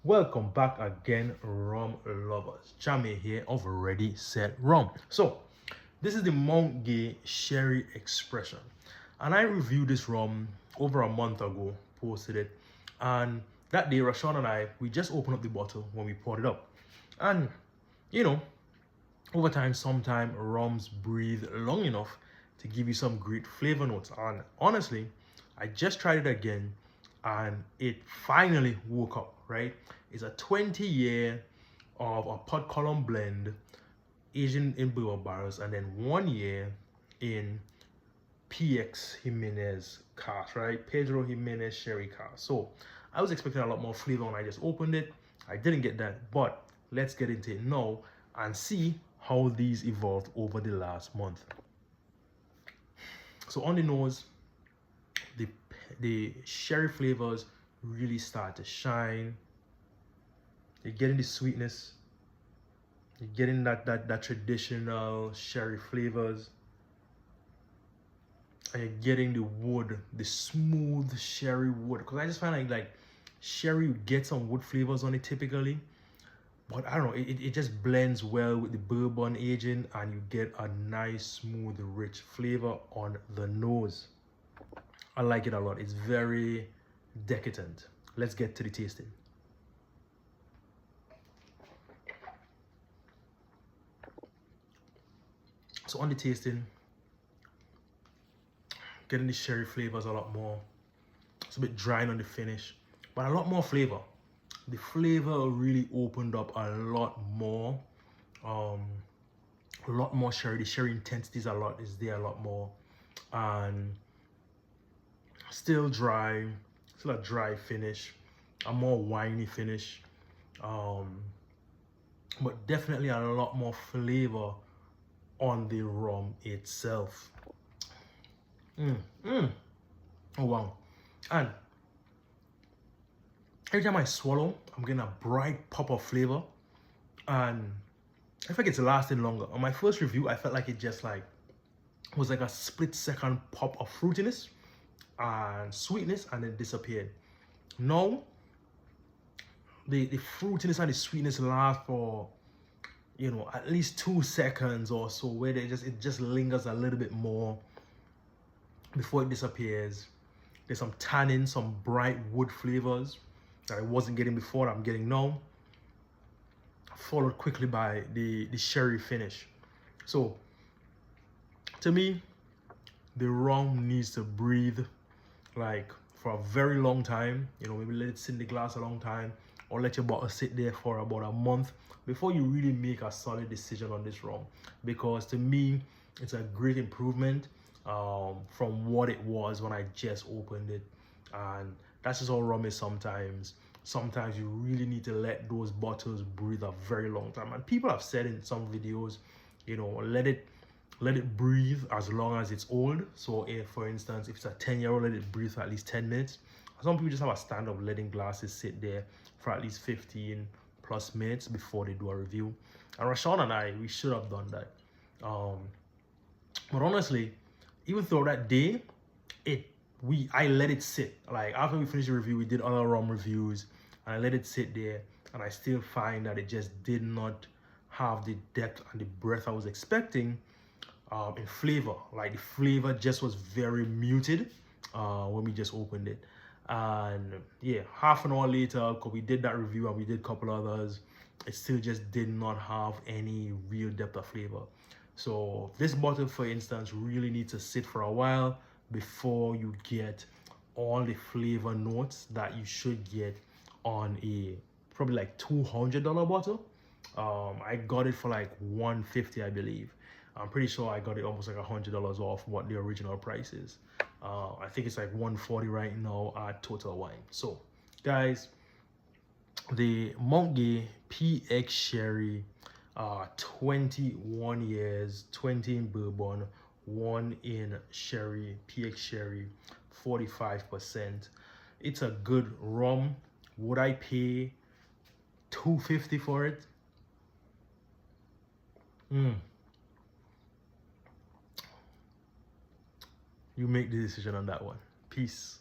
Welcome back again, rum lovers. Chame here of Ready Set Rum. So, this is the Mount Gay Sherry Expression, and I reviewed this rum over a month ago, posted it, and that day Rashawn and we just opened up the bottle when we poured it up, and you know, over time, sometime rums breathe long enough to give you some great flavor notes. And honestly, I just tried it again and it finally woke up, right? It's a 20-year of a pot column blend, Asian in bourbon barrels, and then 1 year in PX Jimenez cask, right? Pedro Jimenez Sherry cask. So I was expecting a lot more flavor when I just opened it. I didn't get that, but let's get into it now and see how these evolved over the last month. So on the nose, the sherry flavors really start to shine. You're getting the sweetness. You're getting that traditional sherry flavors. And you're getting the wood, the smooth sherry wood. Because I just find like sherry gets some wood flavors on it typically. But I don't know, it just blends well with the bourbon aging and you get a nice, smooth, rich flavor on the nose. I like it a lot. It's very decadent. Let's get to the tasting. So on the tasting, getting the sherry flavors a lot more. It's a bit dry on the finish, but a lot more flavor. The flavor really opened up a lot more. A lot more sherry. The sherry intensity is there a lot more, and still dry. Still a dry finish, a more winey finish, but definitely a lot more flavor on the rum itself. Oh wow! And every time I swallow, I'm getting a bright pop of flavor, and I think it's lasting longer. On my first review, I felt like it just was like a split-second pop of fruitiness and sweetness, and then disappeared. Now, the fruitiness and the sweetness last for at least 2 seconds or so, where it just lingers a little bit more before it disappears. There's some tannin, some bright wood flavors that I wasn't getting before, I'm getting now, followed quickly by the sherry finish. So to me, the rum needs to breathe like for a very long time. Maybe let it sit in the glass a long time, or let your bottle sit there for about a month before you really make a solid decision on this rum. Because to me, it's a great improvement from what it was when I just opened it. And that's just how rum is sometimes. Sometimes you really need to let those bottles breathe a very long time. And people have said in some videos, let it breathe as long as it's old. So if, for instance, if it's a 10-year-old, let it breathe for at least 10 minutes. Some people just have a stand of letting glasses sit there for at least 15 plus minutes before they do a review. And Rashawn and we should have done that. But honestly, even though that day, I let it sit. Like after we finished the review, we did other rum reviews, and I let it sit there, and I still find that it just did not have the depth and the breadth I was expecting in flavor. Like the flavor just was very muted when we just opened it. And yeah, half an hour later, because we did that review and we did a couple others, it still just did not have any real depth of flavor. So this bottle, for instance, really needs to sit for a while before you get all the flavor notes that you should get on a probably like $200 bottle. I got it for like $150, I believe. I'm pretty sure I got it almost like $100 off what the original price is. I think it's like $140 right now at Total Wine. So guys, the Mount Gay PX Sherry, 21 years, 20 in bourbon, 1 in sherry, PX Sherry, 45%. It's a good rum. Would I pay $250 for it? You make the decision on that one. Peace.